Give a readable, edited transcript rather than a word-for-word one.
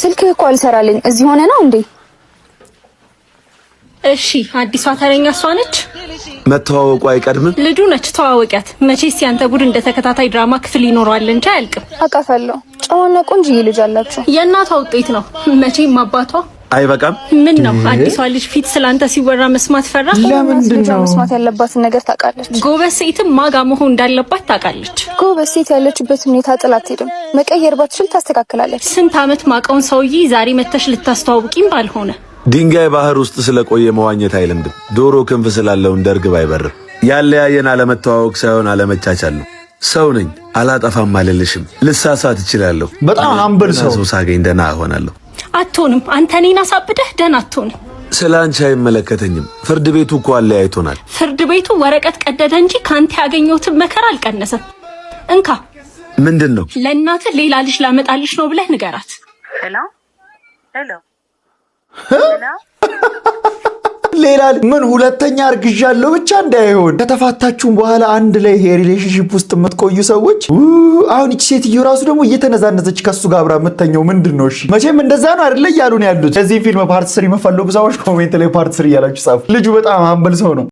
ስልክ እኮ አልሰራልኝ እዚህ ሆነ ነው እንዴ? እሺ አዲሷ ተረኛ እሷ ነች። መተዋወቁ አይቀድምም? ልጁ ነች ተዋወቂያት። መቼስ ያንተ ቡድን እንደ ተከታታይ ድራማ ክፍል ይኖረዋል እንጂ አያልቅም። አውቃታለሁ። ጨዋና ቆንጆዬ ልጅ አላችሁ። የእናቷ ውጤት ነው። መቼም አባቷ አይበቃም። ምን ነው አዲሷ ልጅ ፊት ስላንተ ሲወራ መስማት ፈራ? ለምንድን ነው መስማት ያለባትን ነገር ታውቃለች። ጎበዝ ሴትም ማጋ መሆን እንዳለባት ታውቃለች። ጎበዝ ሴት ያለችበት ሁኔታ ጥላት ሄድም መቀየር ባትችል ታስተካክላለች። ስንት አመት ማቀውን ሰውዬ ዛሬ መተሽ ልታስተዋውቂም ባልሆነ። ድንጋይ ባህር ውስጥ ስለቆየ መዋኘት አይለምድም። ዶሮ ክንፍ ስላለው እንደ እርግብ አይበርም። ያለያየን አለመተዋወቅ ሳይሆን አለመቻቻል ነው። ሰው ነኝ፣ አላጠፋም አልልሽም። ልሳሳት እችላለሁ። በጣም አምብል ሰው ሳገኝ ደህና እሆናለሁ። አትሆንም። አንተ እኔን አሳብደህ ደህና አትሆንም። ስለ አንቺ አይመለከተኝም። ፍርድ ቤቱ እኮ አለያይቶናል። ፍርድ ቤቱ ወረቀት ቀደደ እንጂ ካንተ ያገኘሁትን መከራ አልቀነሰም። እንካ። ምንድን ነው? ለእናትህ ሌላ ልጅ ላመጣልሽ ነው ብለህ ንገራት። ሄሎ ሄሎ ሌላ ምን ሁለተኛ እርግዣለሁ ብቻ እንዳይሆን። ከተፋታችሁም በኋላ አንድ ላይ ይሄ ሪሌሽንሺፕ ውስጥ የምትቆዩ ሰዎች አሁን እቺ ሴትዮ ራሱ ደግሞ እየተነዛነዘች ከሱ ጋር አብራ የምትተኘው ምንድን ነው? እሺ መቼም እንደዛ ነው አይደለ እያሉ ነው ያሉት። እዚህ ፊልም ፓርት 3 የምትፈልጉ ሰዎች ኮሜንት ላይ ፓርት 3 እያላችሁ ጻፉ። ልጁ በጣም አምበል ሰው ነው።